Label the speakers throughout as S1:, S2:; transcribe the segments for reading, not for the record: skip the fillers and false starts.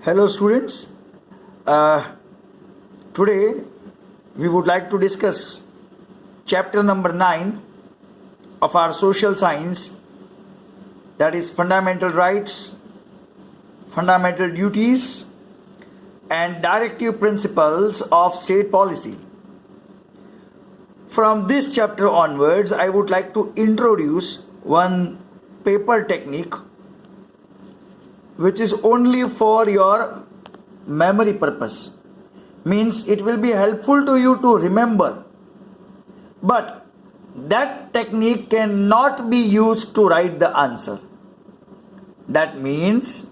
S1: Hello students. Uh, Today we would like to discuss chapter number 9 of our social science, that is fundamental rights, fundamental duties and directive principles of state policy. From this chapter onwards, I would like to introduce one paper technique which is only for your memory purpose. Means it will be helpful to you to remember, but that technique cannot be used to write the answer. That means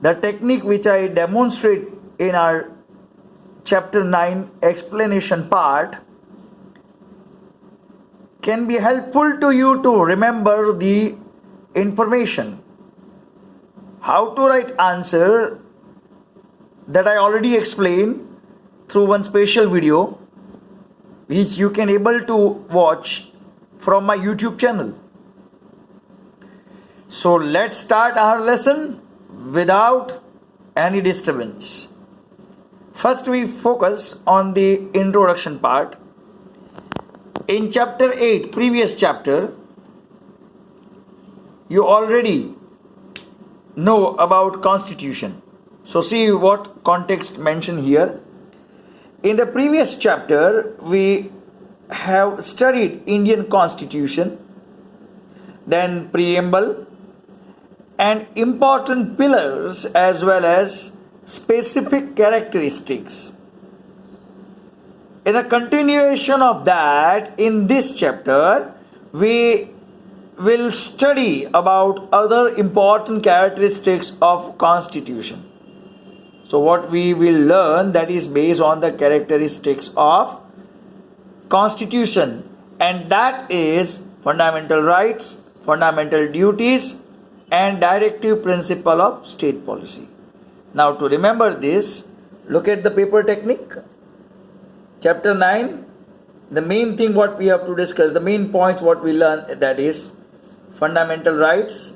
S1: the technique which I demonstrate in our chapter 9 explanation part can be helpful to you to remember the information. How to write answer, that I already explained through one special video which you can able to watch from my YouTube channel. So let's start our lesson without any disturbance. First we focus on the introduction part. In chapter 8, previous chapter, you already know about constitution. So see what context mentioned here. In the previous chapter, we have studied Indian Constitution, then preamble and important pillars as well as specific characteristics. In a continuation of that, in this chapter, we will study about other important characteristics of Constitution. So what we will learn, that is based on the characteristics of Constitution, and that is fundamental rights, fundamental duties and directive principle of state policy. Now to remember this, look at the paper technique. Chapter 9, the main thing what we have to discuss, the main points what we learn, that is fundamental rights,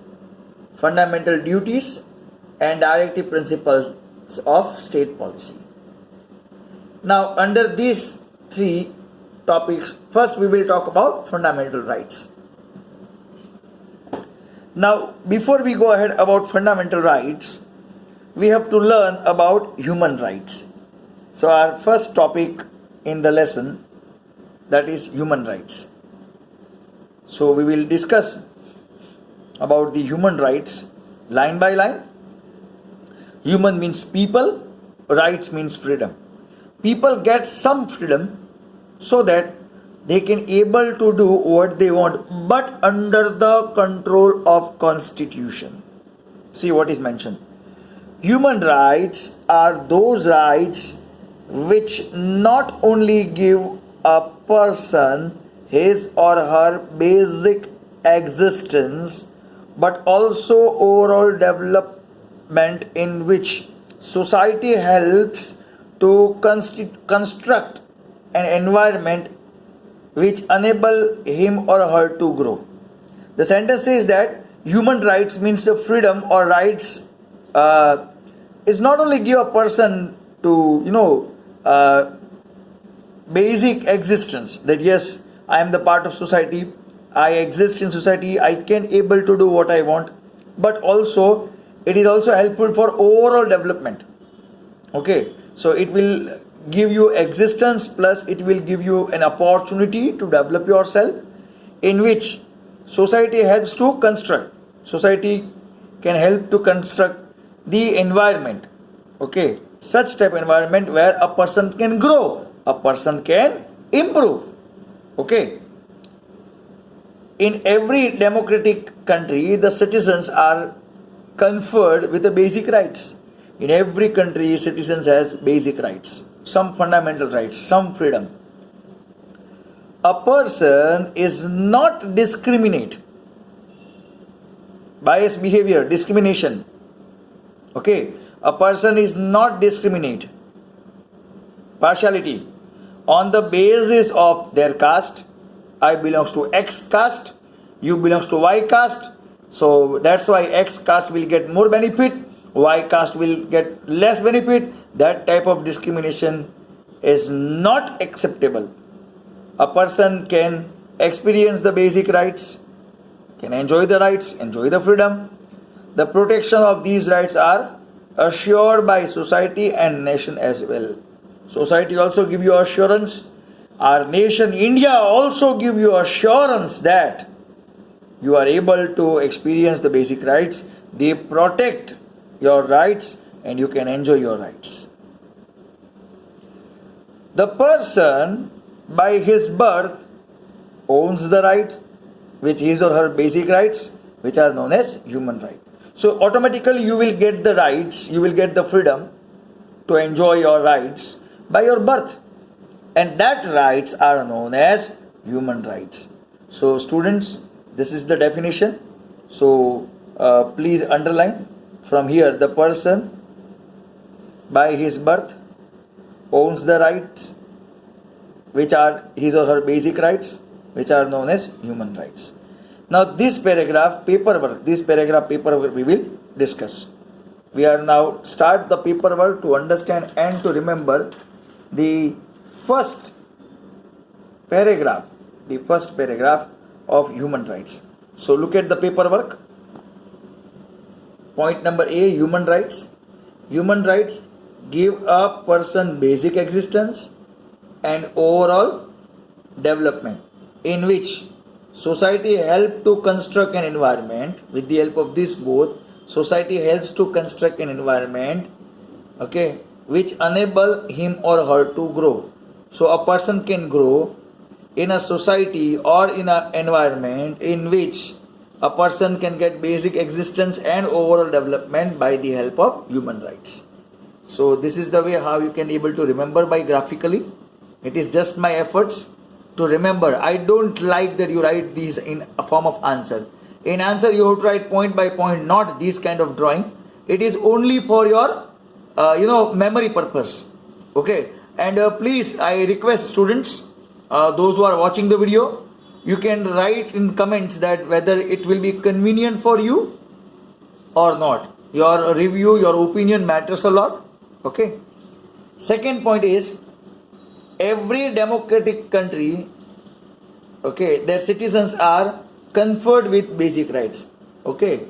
S1: fundamental duties and directive principles of state policy. Now under these three topics, first we will talk about fundamental rights. Now before we go ahead about fundamental rights, we have to learn about human rights. So our first topic in the lesson, that is human rights. So we will discuss about the human rights line by line. Human means people, rights means freedom. People get some freedom so that they can able to do what they want, but under the control of Constitution. See what is mentioned. Human rights are those rights which not only give a person his or her basic existence, but also overall development, in which society helps to construct an environment which enable him or her to grow. The sentence says that human rights means the freedom or rights is not only give a person to basic existence, that yes, I am the part of society, I exist in society, I can able to do what I want, but also it is also helpful for overall development. Okay, so it will give you existence plus it will give you an opportunity to develop yourself, in which society helps to construct. Society can help to construct the environment. Okay, such type of environment where a person can grow, a person can improve. Okay. In every democratic country, the citizens are conferred with the basic rights. In every country, citizens has basic rights, some fundamental rights, some freedom. A person is not discriminate. Bias behavior, discrimination. Okay, a person is not discriminate. Partiality on the basis of their caste. I belongs to X caste, you belongs to Y caste, so that's why X caste will get more benefit, why caste will get less benefit. That type of discrimination is not acceptable. A person can experience the basic rights, can enjoy the rights, enjoy the freedom. The protection of these rights are assured by society and nation as well. Society also give you assurance. Our nation, India, also give you assurance that you are able to experience the basic rights. They protect your rights and you can enjoy your rights. The person by his birth owns the rights, which his or her basic rights, which are known as human rights. So automatically you will get the rights, you will get the freedom to enjoy your rights by your birth. And that rights are known as human rights. So students, this is the definition. So please underline from here, the person by his birth owns the rights, which are his or her basic rights, which are known as human rights. Now this paragraph paperwork we will discuss. We are now start the paperwork to understand and to remember the first paragraph of human rights. So look at the paperwork. Point number A, human rights. Human rights give a person basic existence and overall development, in which society help to construct an environment. With the help of this both, society helps to construct an environment, okay, which enable him or her to grow. So a person can grow in a society or in an environment in which a person can get basic existence and overall development by the help of human rights. So this is the way how you can able to remember by graphically. It is just my efforts to remember. I don't like that you write these in a form of answer. In answer you have to write point by point, not this kind of drawing. It is only for your memory purpose. Okay. And please, I request students, those who are watching the video, you can write in comments that whether it will be convenient for you or not. Your review, your opinion matters a lot. Okay. Second point is, every democratic country, okay, their citizens are conferred with basic rights. Okay.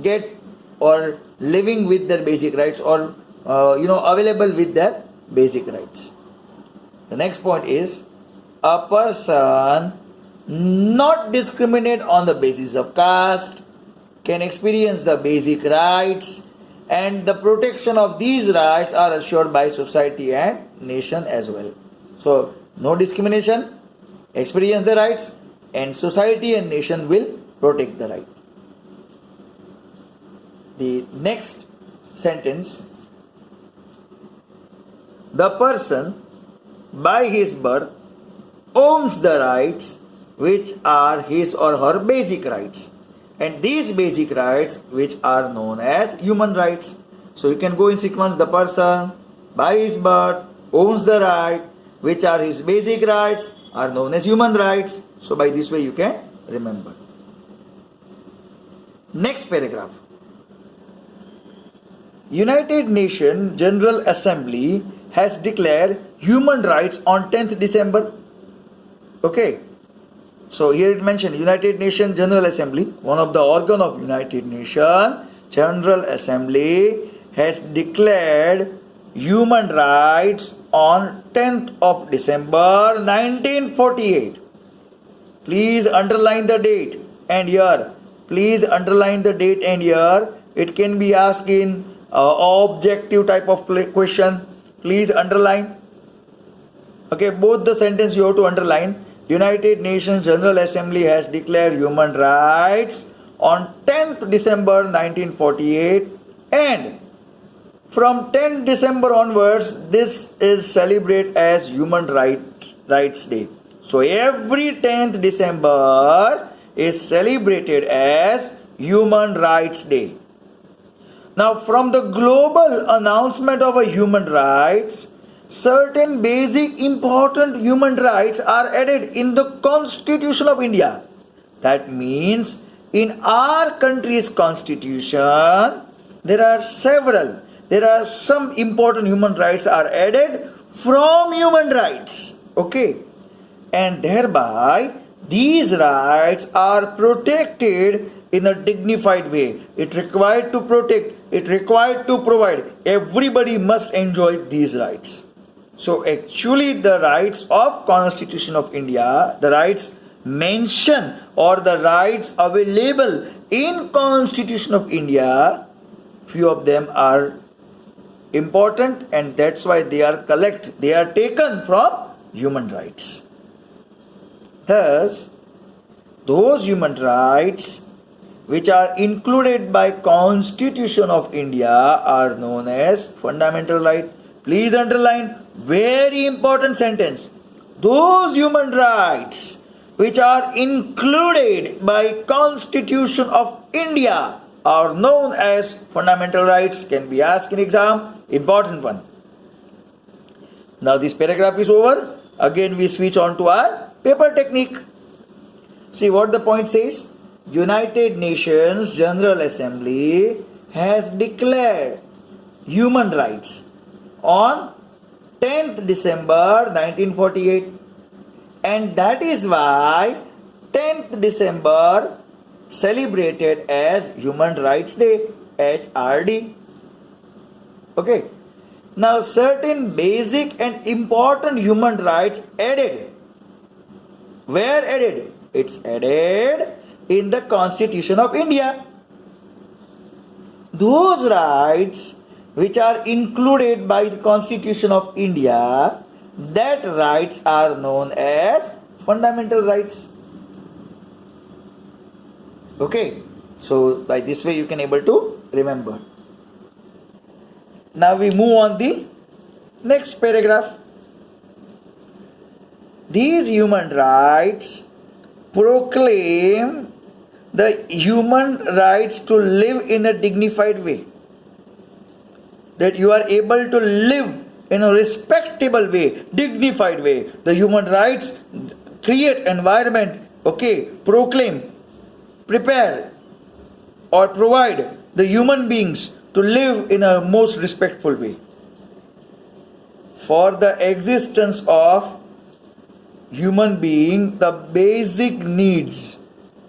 S1: Get or living with their basic rights, or available with their basic rights. The next point is, a person not discriminate on the basis of caste can experience the basic rights, and the protection of these rights are assured by society and nation as well. So no discrimination, experience the rights, and society and nation will protect the right. The next sentence, the person by his birth owns the rights which are his or her basic rights, and these basic rights which are known as human rights. So you can go in sequence. The person by his birth owns the right which are his basic rights are known as human rights. So by this way you can remember. Next paragraph. United Nations General Assembly has declared human rights on 10th December. Okay. So here it mentioned United Nations General Assembly, one of the organ of United Nations General Assembly, has declared human rights on 10th of December 1948. Please underline the date and year. Please underline the date and year. It can be asked in objective type of question. Please underline. Okay, both the sentence you have to underline. United Nations General Assembly has declared human rights on 10th December 1948, and from 10th December onwards, this is celebrated as Human Rights Day. So every 10th December is celebrated as Human Rights Day. Now, from the global announcement of a human rights, certain basic important human rights are added in the Constitution of India. That means in our country's constitution, there are several. There are some important human rights are added from human rights. Okay. And thereby these rights are protected in a dignified way. It required to protect, it required to provide. Everybody must enjoy these rights. So actually the rights of Constitution of India, the rights mentioned or the rights available in Constitution of India, few of them are important, and that's why they are taken from human rights. Thus, those human rights which are included by Constitution of India are known as fundamental rights. Please underline, very important sentence. Those human rights which are included by Constitution of India are known as fundamental rights. Can be asked in exam. Important one. Now this paragraph is over. Again we switch on to our paper technique. See what the point says. United Nations General Assembly has declared human rights on 10th December 1948, and that is why 10th December celebrated as Human Rights Day, HRD. Okay. Now certain basic and important human rights added. Where added? It's added in the Constitution of India. Those rights which are included by the Constitution of India, that rights are known as fundamental rights. Okay, so by this way you can able to remember. Now we move on the next paragraph. These human rights proclaim the human rights to live in a dignified way. That you are able to live in a respectable way, dignified way. The human rights create environment, okay, proclaim, prepare or provide the human beings to live in a most respectful way. For the existence of human being, the basic needs,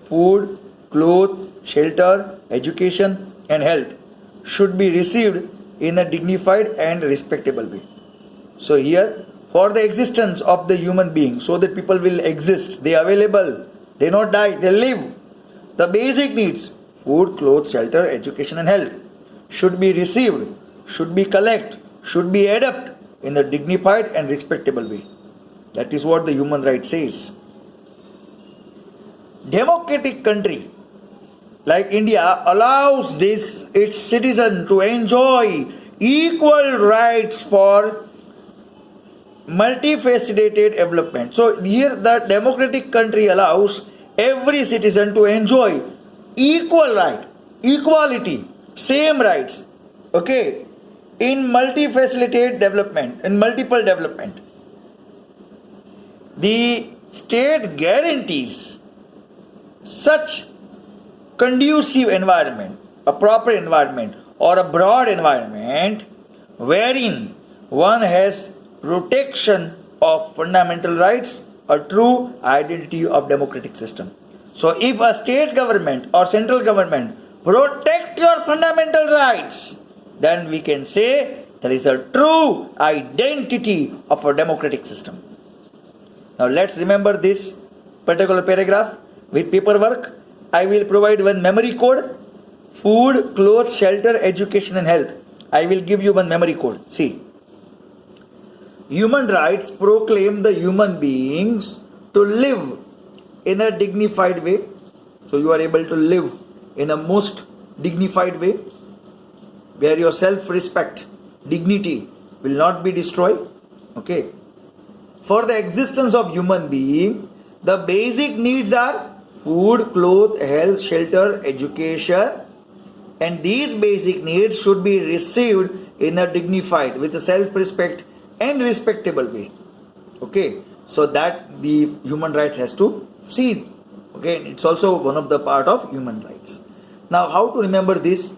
S1: food, clothes, shelter, education and health should be received in a dignified and respectable way. So here, for the existence of the human being, so that people will exist, they are available, they not die, they live. The basic needs, food, clothes, shelter, education and health should be received, should be collected, should be adopted in a dignified and respectable way. That is what the human rights says. Democratic country like India allows its citizen to enjoy equal rights for multifaceted development. So here the democratic country allows every citizen to enjoy equal right, equality, same rights, okay, in multifaceted development, in multiple development. The state guarantees such conducive environment, a proper environment or a broad environment wherein one has protection of fundamental rights, a true identity of democratic system. So if a state government or central government protect your fundamental rights, then we can say there is a true identity of a democratic system. Now let's remember this particular paragraph with paperwork. I will provide one memory code. Food, clothes, shelter, education and health. I will give you one memory code. See. Human rights proclaim the human beings to live in a dignified way. So you are able to live in a most dignified way where your self-respect, dignity will not be destroyed. Okay. For the existence of human being, the basic needs are food, clothes, health, shelter, education, and these basic needs should be received in a dignified, with a self-respect and respectable way. Okay, so that the human rights has to see. Okay, it's also one of the part of human rights. Now, how to remember this?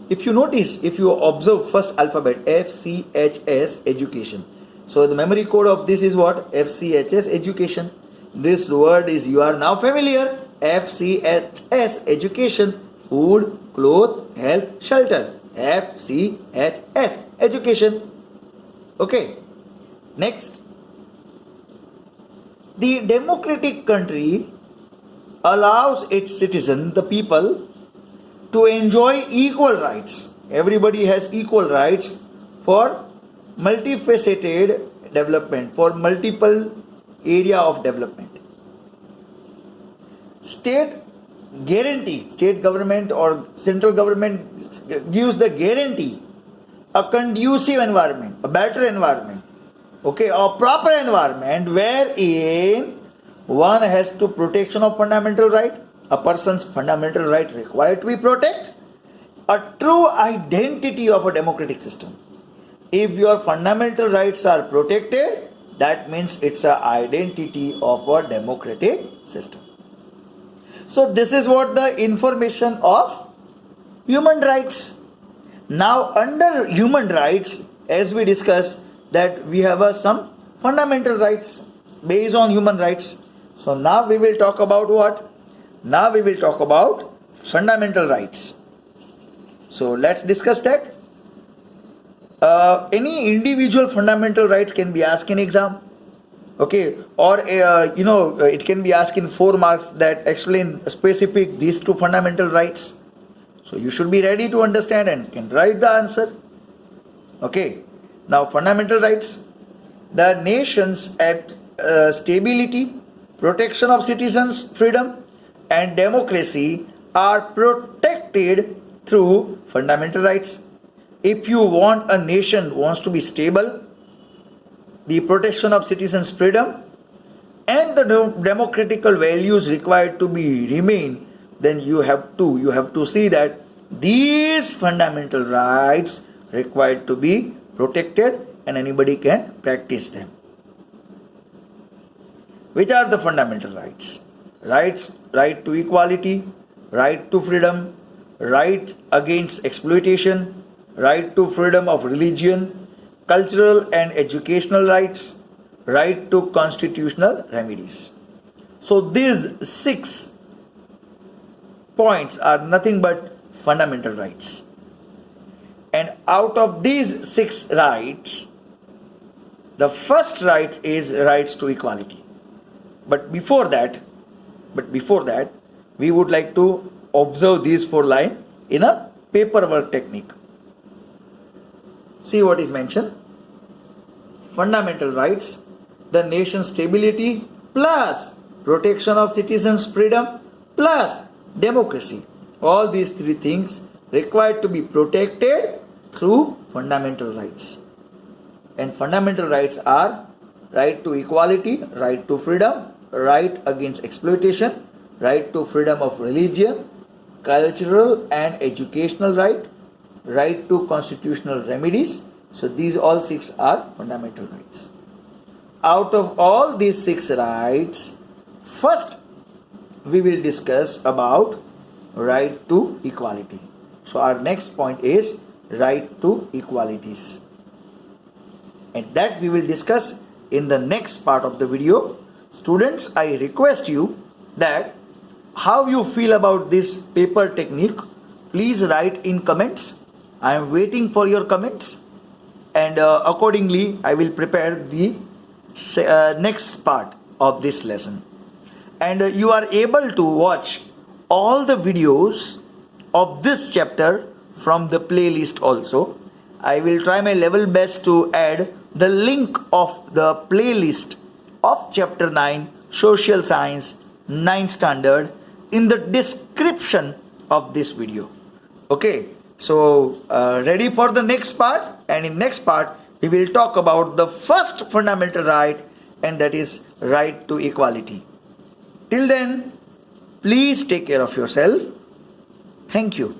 S1: if you notice, if you observe first alphabet FCHS education. So the memory code of this is what? FCHS education. This word is, you are now familiar. FCHS education. Food, cloth, health, shelter. FCHS education. Okay. Next. The democratic country allows its citizen, the people, to enjoy equal rights. Everybody has equal rights for multifaceted development, for multiple area of development. State guarantee, state government or central government gives the guarantee, a conducive environment, a better environment, okay, a proper environment wherein one has to protection of fundamental right, a person's fundamental right required to be protected, a true identity of a democratic system. If your fundamental rights are protected, that means it's an identity of a democratic system. So this is what the information of human rights. Now under human rights, as we discussed, that we have some fundamental rights based on human rights. So now we will talk about what? Now we will talk about fundamental rights. So let's discuss that. Any individual fundamental rights can be asked in exam, okay, or it can be asked in 4 marks that explain specific these 2 fundamental rights. So you should be ready to understand and can write the answer. Okay, now fundamental rights. The nation's stability, protection of citizens' freedom and democracy are protected through fundamental rights. If you want a nation wants to be stable, the protection of citizens' freedom and the democratical values required to be remain, then you have to see that these fundamental rights required to be protected and anybody can practice them. Which are the fundamental rights? Right to equality, right to freedom, right against exploitation, right to freedom of religion, cultural and educational rights, right to constitutional remedies. So these 6 points are nothing but fundamental rights. And out of these 6 rights, the first right is rights to equality. But before that, we would like to observe these 4 lines in a paperwork technique. See what is mentioned. Fundamental rights, the nation's stability plus protection of citizens' freedom plus democracy. All these 3 things required to be protected through fundamental rights. And fundamental rights are right to equality, right to freedom, right against exploitation, right to freedom of religion, cultural and educational right, right to constitutional remedies. So these all 6 are fundamental rights. Out of all these 6 rights, first we will discuss about right to equality. So our next point is right to equalities. And that we will discuss in the next part of the video. Students, I request you that how you feel about this paper technique, please write in comments. I am waiting for your comments, and accordingly I will prepare the next part of this lesson. And you are able to watch all the videos of this chapter from the playlist also. I will try my level best to add the link of the playlist of chapter 9 social science 9th standard in the description of this video. Okay, so ready for the next part, and in next part we will talk about the first fundamental right, and that is right to equality. Till then, please take care of yourself. Thank you.